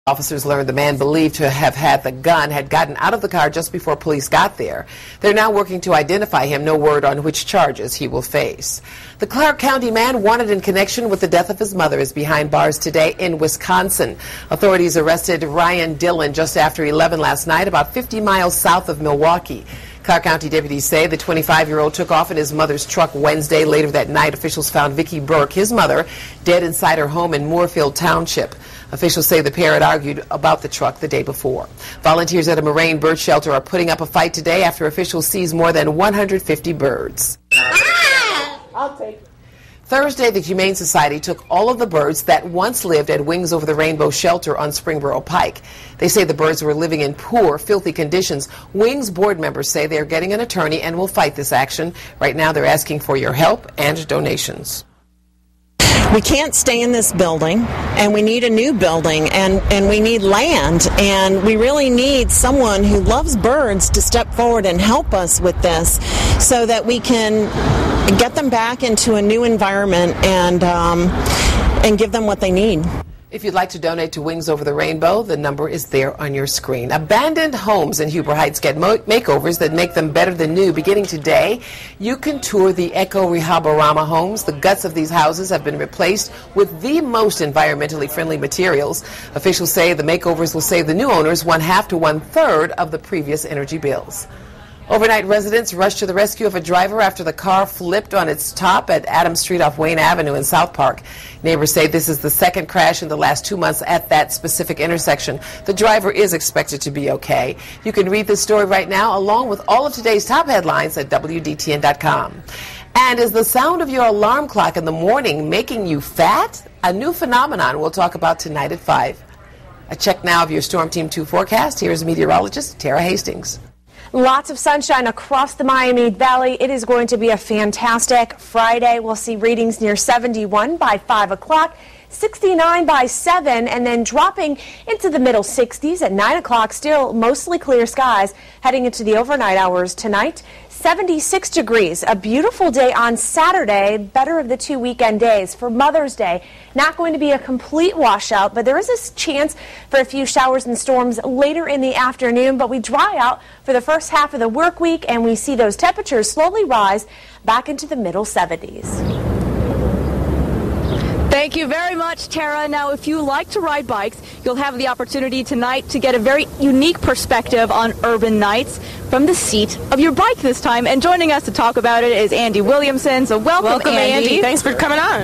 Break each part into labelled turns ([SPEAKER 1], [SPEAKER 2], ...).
[SPEAKER 1] Officers learned the man believed to have had the gun had gotten out of the car just before police got there. They're now working to identify him. No word on which charges he will face. The Clark County man wanted in connection with the death of his mother is behind bars today in Wisconsin. Authorities arrested Ryan Dillon just after 11 last night, about 50 miles south of Milwaukee. Clark County deputies say the 25-year-old took off in his mother's truck Wednesday. Later that night, officials found Vicki Burke, his mother, dead inside her home in Moorfield Township. Officials say the pair had argued about the truck the day before. Volunteers at a Moraine bird shelter are putting up a fight today after officials seized more than 150 birds.
[SPEAKER 2] I'll take it.
[SPEAKER 1] Thursday, the Humane Society took all of the birds that once lived at Wings Over the Rainbow shelter on Springboro Pike. They say the birds were living in poor, filthy conditions. Wings board members say they are getting an attorney and will fight this action. Right now, they're asking for your help and donations.
[SPEAKER 3] We can't stay in this building, and we need a new building, and we need land, and we really need someone who loves birds to step forward and help us with this so that we can get them back into a new environment and give them what they need.
[SPEAKER 1] If you'd like to donate to Wings Over the Rainbow, the number is there on your screen. Abandoned homes in Huber Heights get makeovers that make them better than new. Beginning today, you can tour the Eco Rehaborama homes. The guts of these houses have been replaced with the most environmentally friendly materials. Officials say the makeovers will save the new owners 1/2 to 1/3 of the previous energy bills. Overnight residents rushed to the rescue of a driver after the car flipped on its top at Adams Street off Wayne Avenue in South Park. Neighbors say this is the second crash in the last 2 months at that specific intersection. The driver is expected to be okay. You can read this story right now along with all of today's top headlines at WDTN.com. And is the sound of your alarm clock in the morning making you fat? A new phenomenon we'll talk about tonight at 5. A check now of your Storm Team 2 forecast. Here's meteorologist Tara Hastings.
[SPEAKER 4] Lots of sunshine across the Miami Valley. It is going to be a fantastic Friday. We'll see readings near 71 by 5 o'clock, 69 by 7, and then dropping into the middle 60s at 9 o'clock. Still mostly clear skies heading into the overnight hours tonight. 76 degrees, a beautiful day on Saturday, better of the 2 weekend days. For Mother's Day, not going to be a complete washout, but there is a chance for a few showers and storms later in the afternoon, but we dry out for the first half of the work week, and we see those temperatures slowly rise back into the middle 70s.
[SPEAKER 5] Thank you very much, Tara. Now, if you like to ride bikes, you'll have the opportunity tonight to get a very unique perspective on urban nights from the seat of your bike this time. And joining us to talk about it is Andy Williamson. So welcome Andy.
[SPEAKER 6] Thanks for coming on.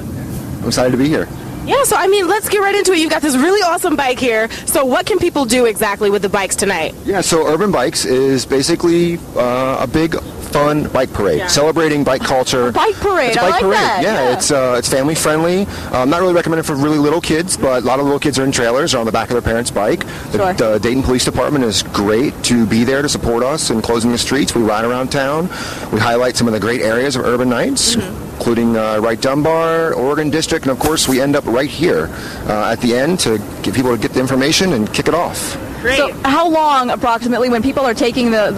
[SPEAKER 7] I'm excited to be here.
[SPEAKER 6] Yeah, so let's get right into it. You've got this really awesome bike here. So what can people do exactly with the bikes tonight?
[SPEAKER 7] Yeah, so Urban Bikes is basically a big fun bike parade, celebrating bike culture.
[SPEAKER 5] Bike parade,
[SPEAKER 7] it's a bike
[SPEAKER 5] I like
[SPEAKER 7] parade.
[SPEAKER 5] that.
[SPEAKER 7] Yeah, it's family friendly. Not really recommended for really little kids, but a lot of little kids are in trailers or on the back of their parents' bike. The Dayton Police Department is great to be there to support us in closing the streets. We ride around town. We highlight some of the great areas of urban nights, including Wright Dunbar, Oregon District, and of course we end up right here at the end to get people to get the information and kick it off.
[SPEAKER 5] Great. So how long approximately, when people are taking the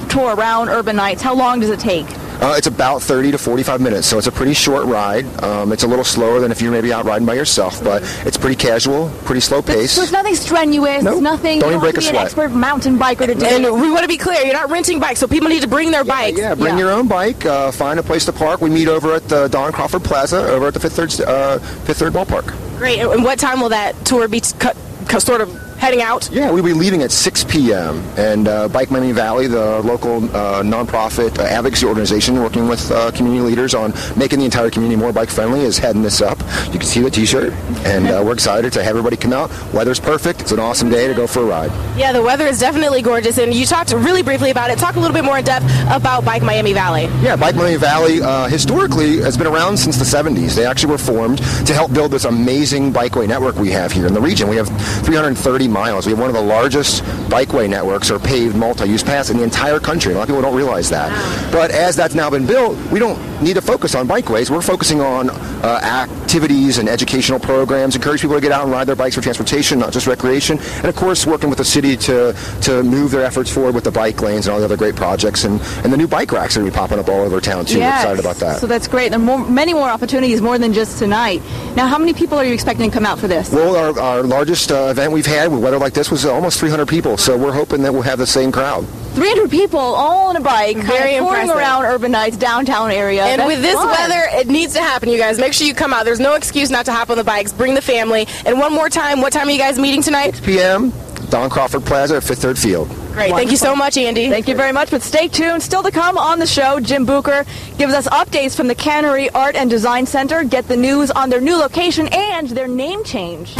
[SPEAKER 5] tour around urban nights, how long does it take?
[SPEAKER 7] It's about 30 to 45 minutes, so it's a pretty short ride. It's a little slower than if you're maybe out riding by yourself, but it's pretty casual, pretty slow pace.
[SPEAKER 5] So it's nothing strenuous,
[SPEAKER 7] nope.
[SPEAKER 5] nothing,
[SPEAKER 7] don't
[SPEAKER 5] you
[SPEAKER 7] even break a
[SPEAKER 5] be
[SPEAKER 7] sweat.
[SPEAKER 5] An expert mountain biker to do.
[SPEAKER 6] And we want to be clear, you're not renting bikes, so people need to bring their bikes.
[SPEAKER 7] Yeah, bring your own bike, find a place to park. We meet over at the Don Crawford Plaza over at the Fifth Third Ballpark.
[SPEAKER 6] Great, and what time will that tour be sort of heading out?
[SPEAKER 7] Yeah, we'll be leaving at 6 p.m. And Bike Miami Valley, the local nonprofit advocacy organization working with community leaders on making the entire community more bike friendly, is heading this up. You can see the t-shirt, and we're excited to have everybody come out. Weather's perfect. It's an awesome day to go for a ride.
[SPEAKER 6] Yeah, the weather is definitely gorgeous, and you talked really briefly about it. Talk a little bit more in depth about Bike Miami Valley.
[SPEAKER 7] Yeah, Bike Miami Valley historically has been around since the 70s. They actually were formed to help build this amazing bikeway network we have here in the region. We have 330 miles. We have one of the largest bikeway networks or paved multi-use paths in the entire country. A lot of people don't realize that. But as that's now been built, we don't need to focus on bikeways. We're focusing on activities and educational programs, encourage people to get out and ride their bikes for transportation, not just recreation, and of course working with the city to move their efforts forward with the bike lanes and all the other great projects, and the new bike racks that are popping up all over town too.
[SPEAKER 5] Yes.
[SPEAKER 7] We're excited about that.
[SPEAKER 5] So that's great. There are many more opportunities, more than just tonight. Now, how many people are you expecting to come out for this?
[SPEAKER 7] Well, our largest event we've had, weather like this was almost 300 people, so we're hoping that we'll have the same crowd.
[SPEAKER 5] 300 people all on a bike,
[SPEAKER 6] Very
[SPEAKER 5] touring
[SPEAKER 6] impressive.
[SPEAKER 5] around Urban Nights downtown area.
[SPEAKER 6] And
[SPEAKER 5] That's
[SPEAKER 6] with this
[SPEAKER 5] fun.
[SPEAKER 6] weather, it needs to happen, you guys. Make sure you come out. There's no excuse not to hop on the bikes. Bring the family. And one more time, what time are you guys meeting tonight?
[SPEAKER 7] 6 p.m., Don Crawford Plaza at Fifth Third Field.
[SPEAKER 6] Great. Thank you so much, Andy.
[SPEAKER 5] Thank you very much, but stay tuned. Still to come on the show, Jim Bucher gives us updates from the Cannery Art and Design Center, get the news on their new location and their name change.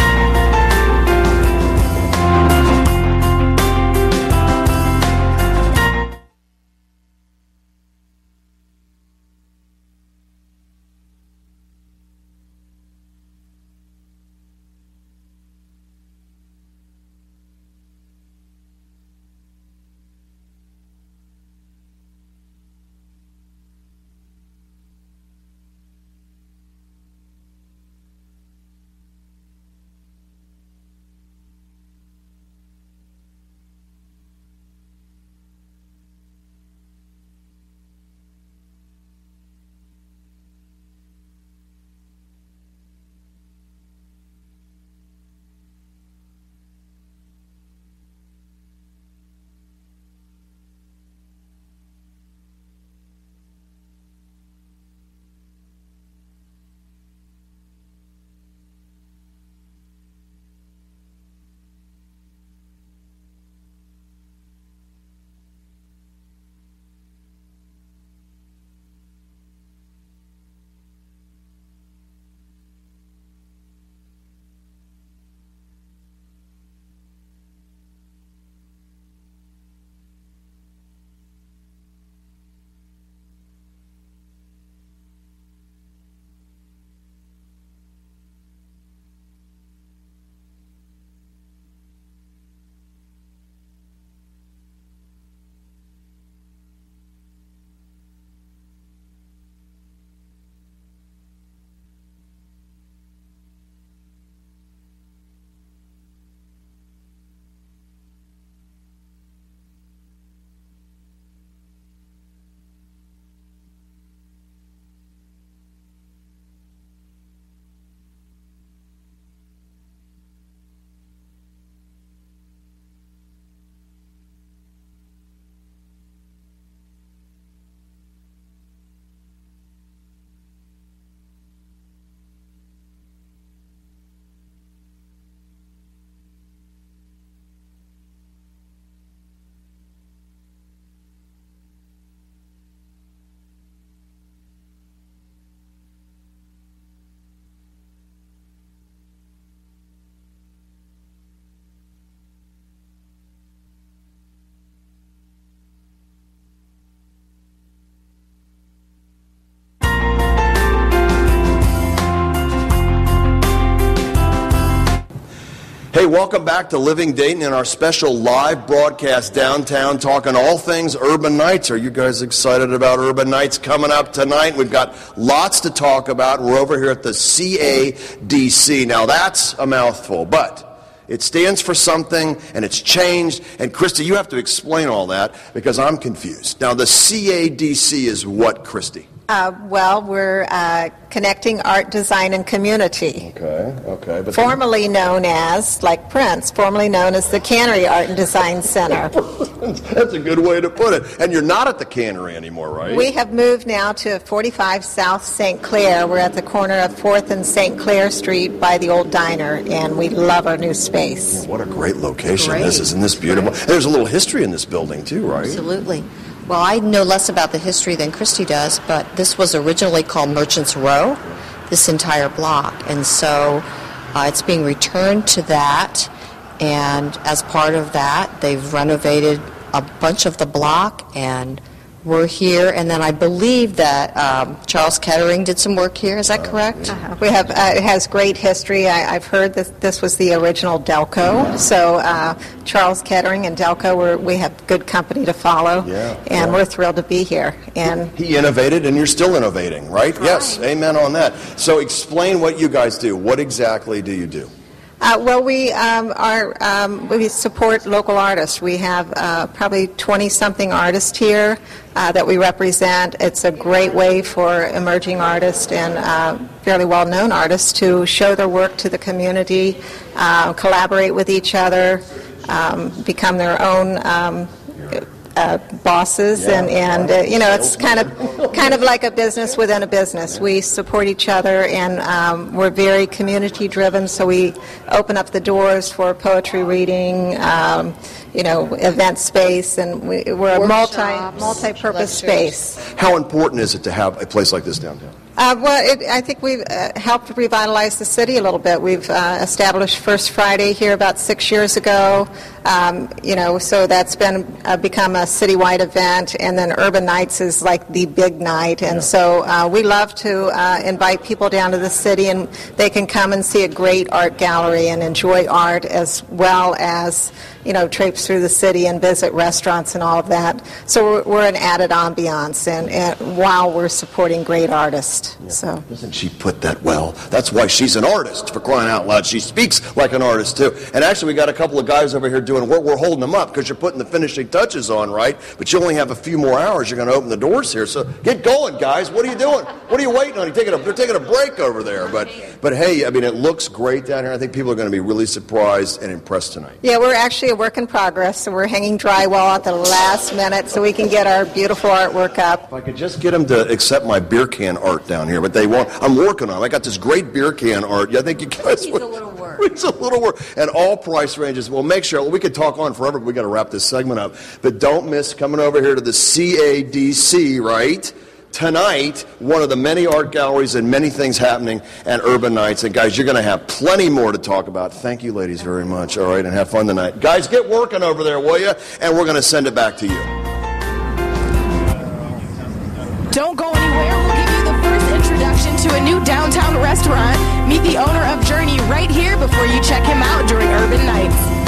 [SPEAKER 8] Hey, welcome back to Living Dayton and our special live broadcast downtown, talking all things Urban Nights. Are you guys excited about Urban Nights coming up tonight? We've got lots to talk about. We're over here at the CADC. Now, that's a mouthful, but it stands for something, and it's changed. And, Christy, you have to explain all that because I'm confused. Now, the CADC is what, Christy?
[SPEAKER 3] Well, we're connecting art, design, and community.
[SPEAKER 8] Okay. But
[SPEAKER 3] Formerly known as, like Prince, formerly known as the Cannery Art and Design Center.
[SPEAKER 8] That's a good way to put it. And you're not at the Cannery anymore, right?
[SPEAKER 3] We have moved now to 45 South St. Clair. We're at the corner of 4th and St. Clair Street by the old diner, and we love our new space.
[SPEAKER 8] What a great location this is. Isn't this beautiful? There's a little history in this building, too, right?
[SPEAKER 9] Absolutely. Well, I know less about the history than Christy does, but this was originally called Merchants Row, this entire block. And so it's being returned to that, and as part of that, they've renovated a bunch of the block, and we're here. And then I believe that Charles Kettering did some work here. Is that correct?
[SPEAKER 3] We have it has great history. I've heard that this was the original Delco. So Charles Kettering and Delco, we have good company to follow, and we're thrilled to be here. And
[SPEAKER 8] he innovated, and you're still innovating, right? Yes, amen on that. So explain what you guys do. What exactly do you do?
[SPEAKER 10] Well, we support local artists. We have probably 20-something artists here that we represent. It's a great way for emerging artists and fairly well-known artists to show their work to the community, collaborate with each other, become their own bosses, and it's kind of like a business within a business. We support each other, and we're very community driven. So we open up the doors for poetry reading, event space, and we're a multi-purpose space.
[SPEAKER 8] How important is it to have a place like this downtown?
[SPEAKER 10] I think we've helped revitalize the city a little bit. We've established First Friday here about 6 years ago. So that's become a citywide event, and then Urban Nights is like the big night, and so we love to invite people down to the city, and they can come and see a great art gallery and enjoy art as well as traipse through the city and visit restaurants and all of that. So we're an added ambiance, and while we're supporting great artists.
[SPEAKER 8] Yeah.
[SPEAKER 10] So
[SPEAKER 8] doesn't she put that well? That's why she's an artist, for crying out loud. She speaks like an artist too. And actually, we got a couple of guys over here doing work. We're holding them up because you're putting the finishing touches on, right? But you only have a few more hours. You're going to open the doors here. So get going, guys. What are you doing? What are you waiting on? They're taking a break over there. But hey, I mean, it looks great down here. I think people are going to be really surprised and impressed tonight.
[SPEAKER 10] Yeah, we're actually a work in progress, so we're hanging drywall at the last minute so we can get our beautiful artwork up.
[SPEAKER 8] If I could just get them to accept my beer can art down here, but they won't. I'm working on it. I got this great beer can art. I think you guys would. It's a little work. And all price ranges. We'll make sure. We could talk on forever, but we got to wrap this segment up. But don't miss coming over here to the CADC, right? Tonight, one of the many art galleries and many things happening at Urban Nights. And guys, you're going to have plenty more to talk about. Thank you, ladies, very much. All right, and have fun tonight. Guys, get working over there, will you? And we're going to send it back to you.
[SPEAKER 6] Don't go anywhere. We'll give you the first introduction to a new downtown restaurant. Meet the owner of Journey right here before you check him out during Urban Nights.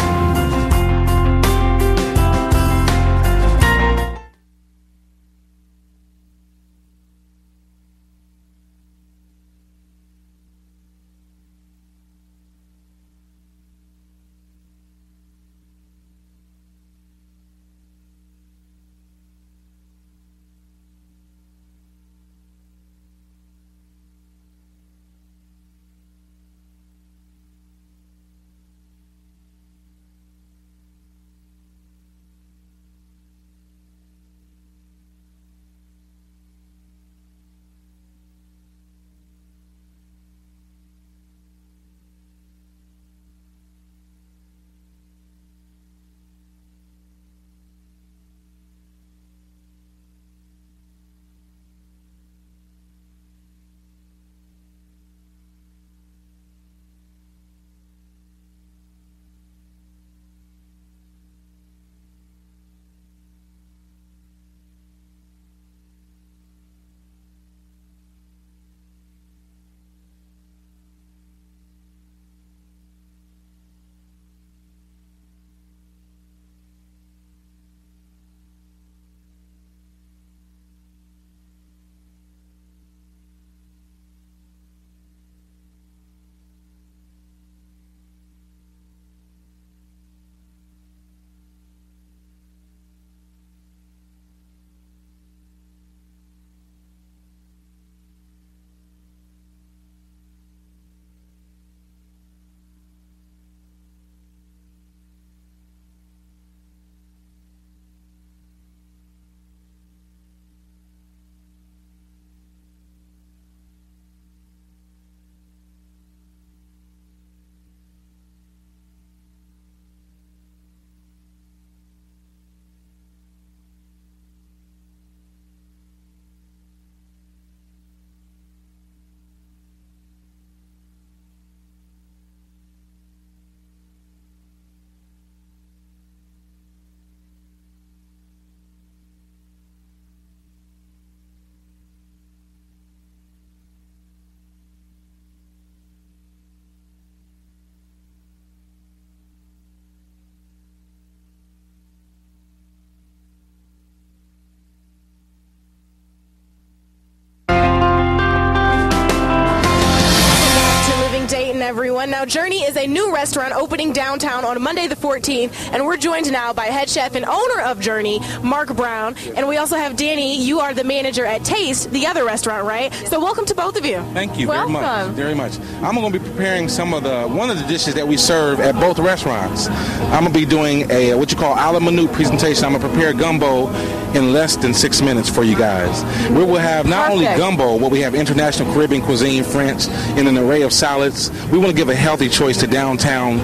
[SPEAKER 6] Journey is a new restaurant opening downtown on Monday the 14th, and we're joined now by head chef and owner of Journey, Mark Brown, and we also have Danny. You are the manager at Taste, the other restaurant, right? So welcome to both of you.
[SPEAKER 11] Thank you very much. Very much. I'm going to be preparing one of the dishes that we serve at both restaurants. I'm going to be doing a what you call a la minute presentation. I'm going to prepare gumbo in less than 6 minutes for you guys. We will have not only gumbo, but we have international Caribbean cuisine, French, and an array of salads. We want to give a healthy choice to downtown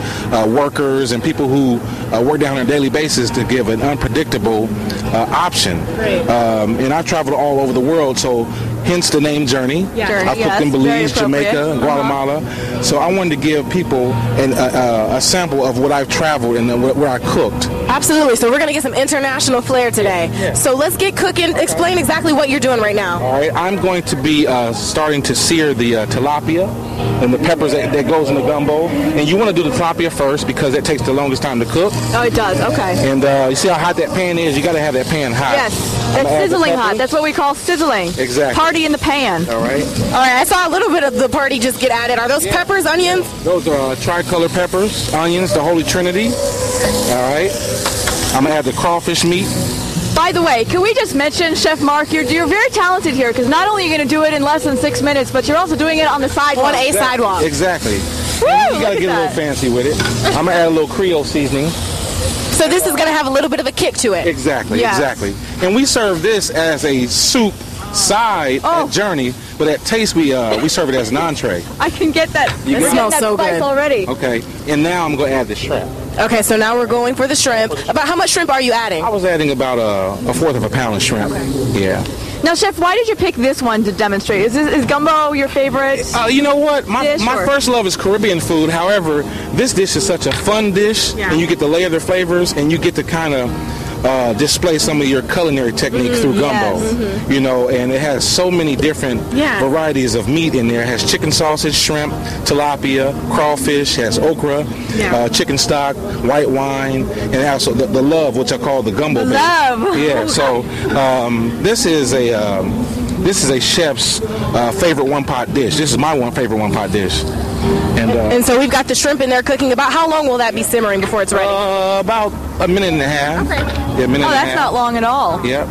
[SPEAKER 11] workers and people who work down on a daily basis to give an unpredictable option. And I've traveled all over the world, so hence the name Journey. I've cooked in Belize, Jamaica, and Guatemala. So I wanted to give people a sample of what I've traveled and where I cooked.
[SPEAKER 6] Absolutely. So we're going to get some international flair today. So let's get cooking. Explain exactly what you're doing right now.
[SPEAKER 11] All right. I'm going to be starting to sear the tilapia and the peppers that goes in the gumbo. And you want to do the tilapia first because it takes the longest time to cook.
[SPEAKER 6] Oh, it does. Okay.
[SPEAKER 11] And you see how hot that pan is? You got to have that pan hot.
[SPEAKER 5] Yes. That's sizzling hot. That's what we call sizzling.
[SPEAKER 11] Exactly.
[SPEAKER 5] Party in the pan.
[SPEAKER 11] All right.
[SPEAKER 6] All right. I saw a little bit of the party just get added. Are those peppers, onions?
[SPEAKER 11] Those are tricolor peppers, onions, the Holy Trinity. All right. I'm going to add the crawfish meat.
[SPEAKER 5] By the way, can we just mention, Chef Mark, you're very talented here because not only are you going to do it in less than 6 minutes, but you're also doing it on the sidewalk.
[SPEAKER 6] On a sidewalk.
[SPEAKER 11] Exactly.
[SPEAKER 5] Woo,
[SPEAKER 11] you got to get a little fancy with it. I'm going to add a little Creole seasoning.
[SPEAKER 6] So this is going to have a little bit of a kick to it.
[SPEAKER 11] Exactly, exactly. And we serve this as a soup side at Journey, but at Taste we serve it as an entree.
[SPEAKER 5] I can get that.
[SPEAKER 11] You
[SPEAKER 6] it smells so good
[SPEAKER 5] already.
[SPEAKER 11] Okay, and now I'm going to add the shrimp.
[SPEAKER 6] Okay, so now we're going for the shrimp. About how much shrimp are you adding?
[SPEAKER 11] I was adding about a fourth of a pound of shrimp. Yeah.
[SPEAKER 5] Now, Chef, why did you pick this one to demonstrate? Is gumbo your favorite?
[SPEAKER 11] You know what? My first love is Caribbean food. However, this dish is such a fun dish, and you get to layer the flavors, and you get to kind of display some of your culinary techniques through gumbo. You know, and it has so many different varieties of meat in there. It has chicken sausage, shrimp, tilapia, crawfish, has okra, chicken stock, white wine, and also the love, which I call the gumbo base.
[SPEAKER 5] Love.
[SPEAKER 11] Yeah. So this is a chef's favorite one-pot dish. This is my favorite one-pot dish.
[SPEAKER 6] And so we've got the shrimp in there cooking. About how long will that be simmering before it's ready?
[SPEAKER 11] About a minute and a half.
[SPEAKER 6] Okay.
[SPEAKER 11] Yeah, a minute and a half.
[SPEAKER 5] That's not long at all.
[SPEAKER 11] Yep.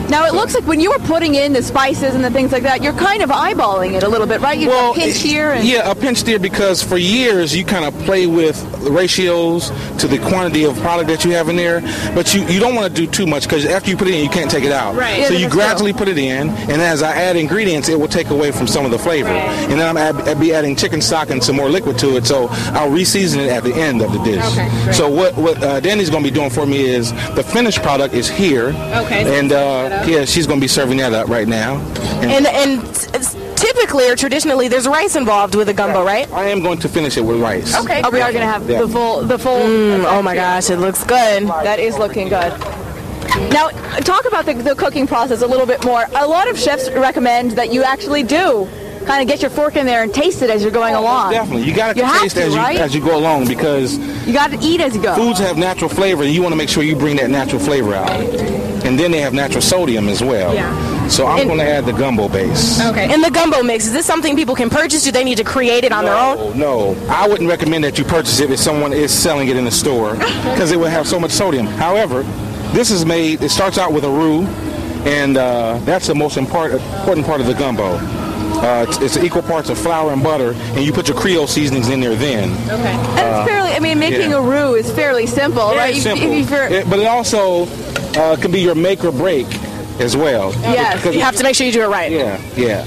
[SPEAKER 5] Now, it looks like when you were putting in the spices and the things like that, you're kind of eyeballing it a little bit, right? You have a pinch here. And
[SPEAKER 11] yeah, a pinch there because for years you kind of play with the ratios to the quantity of product that you have in there, but you don't want to do too much because after you put it in, you can't take it out.
[SPEAKER 6] Right.
[SPEAKER 11] So you gradually put it in, and as I add ingredients, it will take away from some of the flavor.
[SPEAKER 6] Right.
[SPEAKER 11] And then I'll be adding chicken stock and some more liquid to it, so I'll re-season it at the end of the dish.
[SPEAKER 6] Okay, great.
[SPEAKER 11] So what Danny's going to be doing for me is the finished product is here.
[SPEAKER 6] Okay.
[SPEAKER 11] And she's going to be serving that up right now.
[SPEAKER 6] And typically or traditionally, there's rice involved with a gumbo, right?
[SPEAKER 11] I am going to finish it with rice.
[SPEAKER 5] okay, we are going to have the full.
[SPEAKER 6] Oh my gosh, it looks good.
[SPEAKER 5] That is looking good. Now, talk about the cooking process a little bit more. A lot of chefs recommend that you actually do kind of get your fork in there and taste it as you're going along.
[SPEAKER 11] Definitely. You got to taste as you go along because
[SPEAKER 5] you got to eat as you go.
[SPEAKER 11] Foods have natural flavor, and you want to make sure you bring that natural flavor out. And then they have natural sodium as well. Yeah. So I'm going to add the gumbo base.
[SPEAKER 6] Okay. And the gumbo mix, is this something people can purchase? Do they need to create it on their own?
[SPEAKER 11] No. I wouldn't recommend that you purchase it if someone is selling it in the store because it would have so much sodium. However, this is made, it starts out with a roux, and that's the most important part of the gumbo. It's equal parts of flour and butter, and you put your Creole seasonings in there then.
[SPEAKER 5] Okay. And it's fairly, making a roux is fairly simple, right?
[SPEAKER 11] Simple. But it also can be your make or break as well.
[SPEAKER 6] Yes, you have to make sure you do it right.
[SPEAKER 11] Yeah.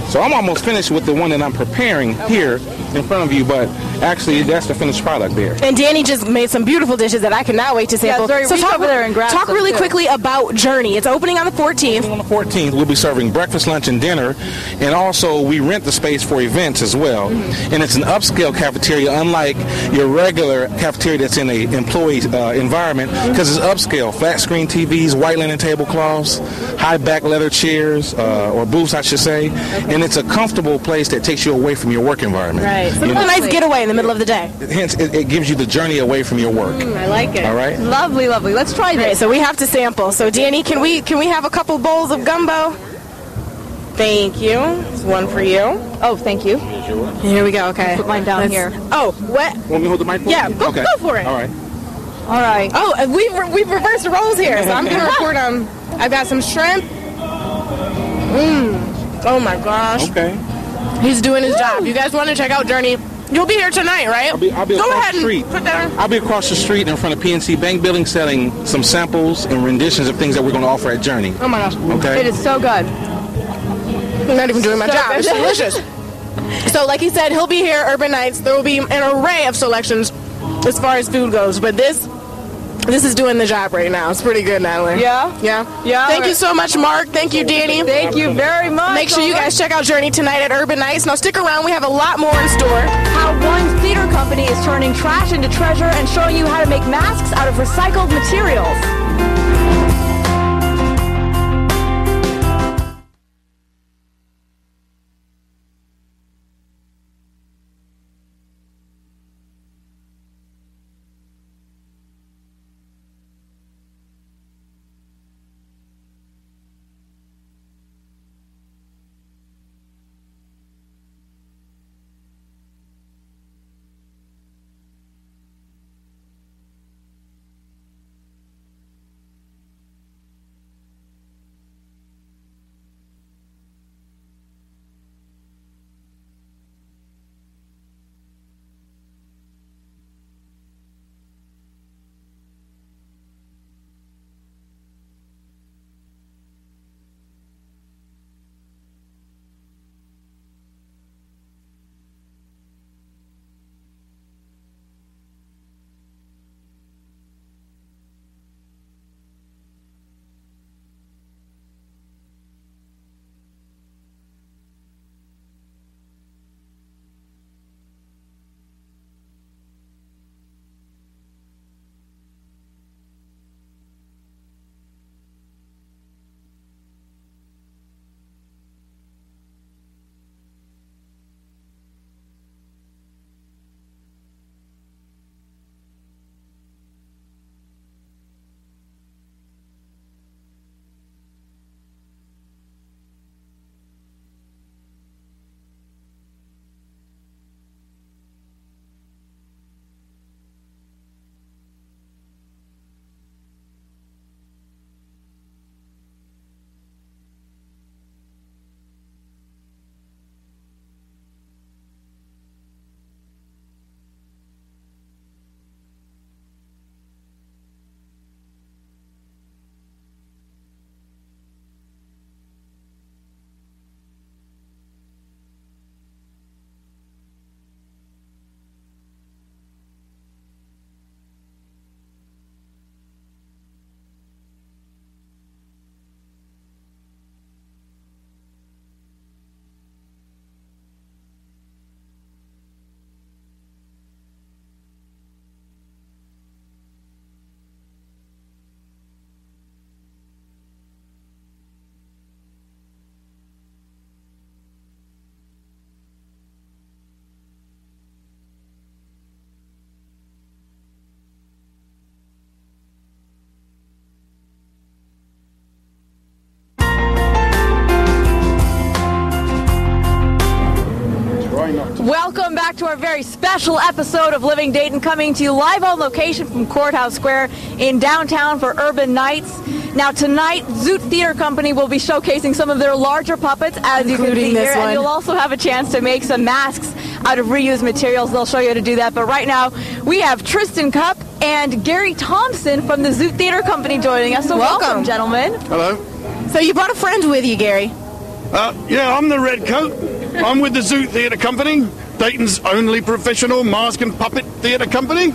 [SPEAKER 11] So I'm almost finished with the one that I'm preparing here in front of you, but actually that's the finished product there.
[SPEAKER 6] And Danny just made some beautiful dishes that I cannot wait to sample.
[SPEAKER 5] Yeah, so talk over there and grab
[SPEAKER 6] Talk
[SPEAKER 5] some
[SPEAKER 6] really
[SPEAKER 5] too.
[SPEAKER 6] quickly about Journey. It's opening on the 14th.
[SPEAKER 11] On the 14th, we'll be serving breakfast, lunch, and dinner, and also we rent the space for events as well. And it's an upscale cafeteria, unlike your regular cafeteria that's in an employee environment, because it's upscale. Flat screen TVs, white linen tablecloths, high back leather chairs, or booths, I should say. And it's a comfortable place that takes you away from your work environment.
[SPEAKER 6] Right. So it's a nice getaway in the middle of the day.
[SPEAKER 11] Hence, it gives you the journey away from your work.
[SPEAKER 6] I like it.
[SPEAKER 11] All right.
[SPEAKER 5] Lovely, lovely. Let's try this.
[SPEAKER 6] Right, so we have to sample. So Danny, can we have a couple bowls of gumbo? Thank you. It's one for you.
[SPEAKER 5] Oh, thank you.
[SPEAKER 6] Here we go. Okay.
[SPEAKER 5] Put mine down here.
[SPEAKER 6] Oh, what?
[SPEAKER 11] Want me to hold the mic for
[SPEAKER 6] Yeah,
[SPEAKER 11] you?
[SPEAKER 6] go for it.
[SPEAKER 11] All right.
[SPEAKER 5] All right.
[SPEAKER 6] Oh, we've reversed the roles here, so I'm going to report on. I've got some shrimp. Oh my gosh.
[SPEAKER 11] Okay.
[SPEAKER 6] He's doing his job. You guys want to check out Journey? You'll be here tonight, right?
[SPEAKER 11] I'll be
[SPEAKER 6] Go
[SPEAKER 11] across
[SPEAKER 6] ahead
[SPEAKER 11] the street.
[SPEAKER 6] and put that on.
[SPEAKER 11] I'll be across the street in front of PNC Bank Building selling some samples and renditions of things that we're going to offer at Journey.
[SPEAKER 6] Oh my gosh.
[SPEAKER 11] Okay.
[SPEAKER 5] It is so good.
[SPEAKER 6] I'm not even doing my
[SPEAKER 5] So
[SPEAKER 6] job.
[SPEAKER 5] good.
[SPEAKER 6] It's delicious. So like he said, he'll be here, Urban Nights. There will be an array of selections as far as food goes, but this is doing the job right now. It's pretty good, Natalie.
[SPEAKER 5] Yeah?
[SPEAKER 6] Yeah.
[SPEAKER 5] Yeah.
[SPEAKER 6] Thank you so much, Mark. Thank you, Danny.
[SPEAKER 5] Thank you very much.
[SPEAKER 6] Make sure you guys check out Journey tonight at Urban Nights. Now stick around. We have a lot more in store.
[SPEAKER 5] How one theater company is turning trash into treasure and showing you how to make masks out of recycled materials. Welcome back to our very special episode of Living Dayton, coming to you live on location from Courthouse Square in downtown for Urban Nights. Now tonight, Zoot Theater Company will be showcasing some of their larger puppets, as you can see here, and you'll also have a chance to make some masks out of reused materials. They'll show you how to do that. But right now, we have Tristan Cupp and Gary Thompson from the Zoot Theater Company joining us. So welcome, gentlemen.
[SPEAKER 12] Hello.
[SPEAKER 6] So you brought a friend with you, Gary.
[SPEAKER 12] Yeah, I'm the red coat. I'm with the Zoot Theater Company, Dayton's only professional mask and puppet theater company.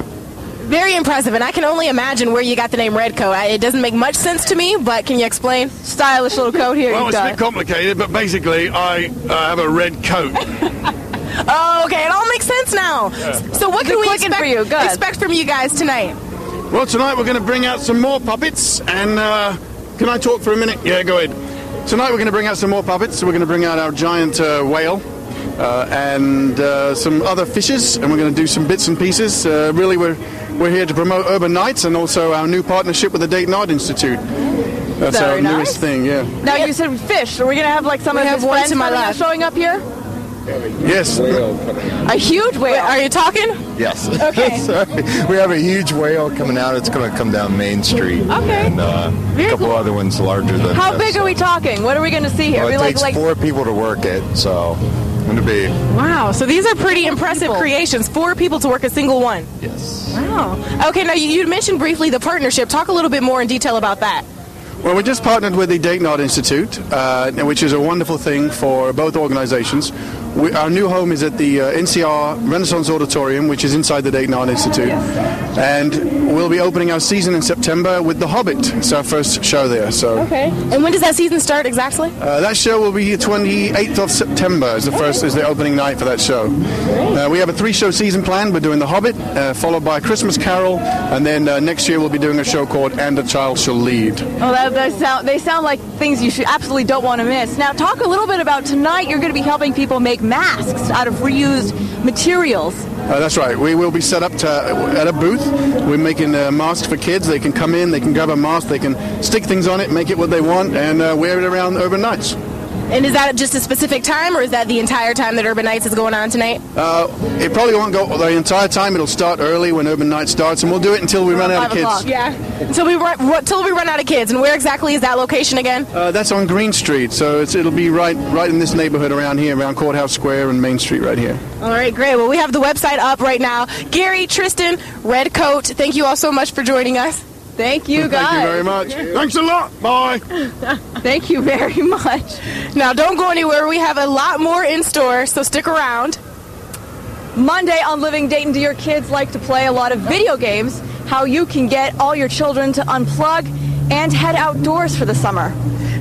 [SPEAKER 6] Very impressive, and I can only imagine where you got the name Redcoat. It doesn't make much sense to me, but can you explain?
[SPEAKER 5] Stylish little coat here.
[SPEAKER 12] Well, it's a bit complicated, but basically I have a red coat.
[SPEAKER 6] Oh, okay, it all makes sense now. So what can we expect from you guys tonight?
[SPEAKER 12] Well, tonight we're going to bring out some more puppets, and can I talk for a minute? Yeah, go ahead. Tonight we're going to bring out some more puppets. So we're going to bring out our giant whale and some other fishes, and we're going to do some bits and pieces. Really, we're here to promote Urban Nights and also our new partnership with the Dayton Art Institute. That's
[SPEAKER 5] Very
[SPEAKER 12] our
[SPEAKER 5] nice.
[SPEAKER 12] newest thing, yeah.
[SPEAKER 5] Now, you said fish. Are we going to have like some
[SPEAKER 6] We
[SPEAKER 5] of
[SPEAKER 6] have
[SPEAKER 5] his
[SPEAKER 6] one
[SPEAKER 5] friends
[SPEAKER 6] to my
[SPEAKER 5] coming
[SPEAKER 6] left.
[SPEAKER 5] showing up here?
[SPEAKER 12] Yes.
[SPEAKER 5] A huge whale.
[SPEAKER 6] Are you talking?
[SPEAKER 13] Yes.
[SPEAKER 5] Okay.
[SPEAKER 13] Sorry. We have a huge whale coming out. It's going to come down Main Street.
[SPEAKER 5] Okay.
[SPEAKER 13] And a couple other ones larger than
[SPEAKER 5] How
[SPEAKER 13] this.
[SPEAKER 5] big are we talking? What are we going to see here?
[SPEAKER 13] Well, it
[SPEAKER 5] We
[SPEAKER 13] takes 4 people to work it, so it's going to be...
[SPEAKER 6] Wow, so these are pretty impressive creations. 4 people to work a single one.
[SPEAKER 13] Yes.
[SPEAKER 6] Wow. Okay, now you mentioned briefly the partnership. Talk a little bit more in detail about that.
[SPEAKER 12] Well, we just partnered with the Dayton Art Institute, which is a wonderful thing for both organizations. Our new home is at the NCR Renaissance Auditorium, which is inside the Dayton Art Institute. And we'll be opening our season in September with The Hobbit. It's our first show there. So.
[SPEAKER 6] Okay. And when does that season start exactly?
[SPEAKER 12] That show will be 28th of September is the opening night for that show. We have a 3-show season planned. We're doing The Hobbit, followed by Christmas Carol, and then next year we'll be doing a show called And a Child Shall Lead.
[SPEAKER 5] Oh, they sound like things you absolutely don't want to miss. Now, talk a little bit about tonight. You're going to be helping people make masks out of reused materials.
[SPEAKER 12] That's right. We will be set up at a booth. We're making masks for kids. They can come in, they can grab a mask, they can stick things on it, make it what they want, and wear it around Urban Nights.
[SPEAKER 6] And is that just a specific time, or is that the entire time that Urban Nights is going on tonight?
[SPEAKER 12] It probably won't go the entire time. It'll start early when Urban Night starts, and we'll do it until we run out of kids.
[SPEAKER 6] Yeah, until we run out of kids. And where exactly is that location again?
[SPEAKER 12] That's on Green Street, so it'll be right in this neighborhood around here, around Courthouse Square and Main Street right here.
[SPEAKER 6] All right, great. Well, we have the website up right now. Gary, Tristan, Red Coat, thank you all so much for joining us.
[SPEAKER 5] Thank you, guys.
[SPEAKER 12] Thank you very much. Thanks a lot. Bye.
[SPEAKER 5] Thank you very much.
[SPEAKER 6] Now, don't go anywhere. We have a lot more in store, so stick around.
[SPEAKER 5] Monday on Living Dayton, do your kids like to play a lot of video games? How you can get all your children to unplug and head outdoors for the summer.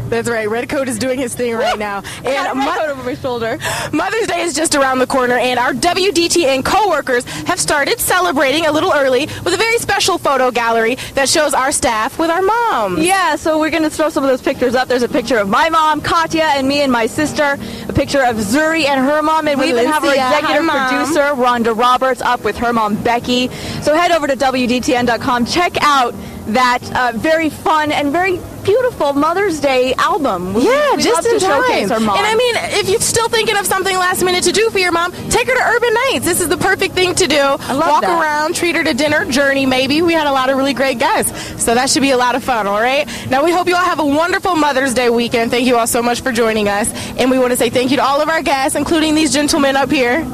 [SPEAKER 6] That's right. Red Coat is doing his thing right now.
[SPEAKER 5] And Red Coat over my shoulder.
[SPEAKER 6] Mother's Day is just around the corner, and our WDTN coworkers have started celebrating a little early with a very special photo gallery that shows our staff with our moms.
[SPEAKER 5] Yeah, so we're going to throw some of those pictures up. There's a picture of my mom, Katya, and me and my sister. A picture of Zuri and her mom. And we even have our executive producer, Rhonda Roberts, up with her mom, Becky. So head over to WDTN.com. Check out that very fun and very beautiful Mother's Day album. We
[SPEAKER 6] Just
[SPEAKER 5] love
[SPEAKER 6] in
[SPEAKER 5] to
[SPEAKER 6] time.
[SPEAKER 5] showcase our mom.
[SPEAKER 6] And I mean, if you're still thinking of something last minute to do for your mom, take her to Urban Nights. This is the perfect thing to do. Walk
[SPEAKER 5] that.
[SPEAKER 6] around, treat her to dinner, journey maybe. We had a lot of really great guests. So that should be a lot of fun, all right? Now, we hope you all have a wonderful Mother's Day weekend. Thank you all so much for joining us. And we want to say thank you to all of our guests, including these gentlemen up here.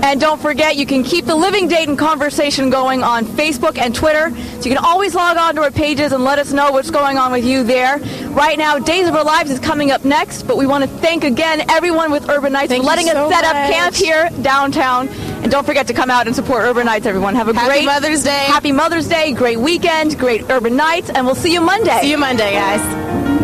[SPEAKER 5] And don't forget, you can keep the Living Dayton conversation going on Facebook and Twitter. So you can always log on to our pages and let us know what's going on with you there. Right now, Days of Our Lives is coming up next, but we want to thank again everyone with Urban Nights for letting us set up camp here downtown. And don't forget to come out and support Urban Nights, everyone. Have a great
[SPEAKER 6] Mother's Day.
[SPEAKER 5] Happy Mother's Day, great weekend, great Urban Nights, and we'll see you Monday.
[SPEAKER 6] See you Monday, guys.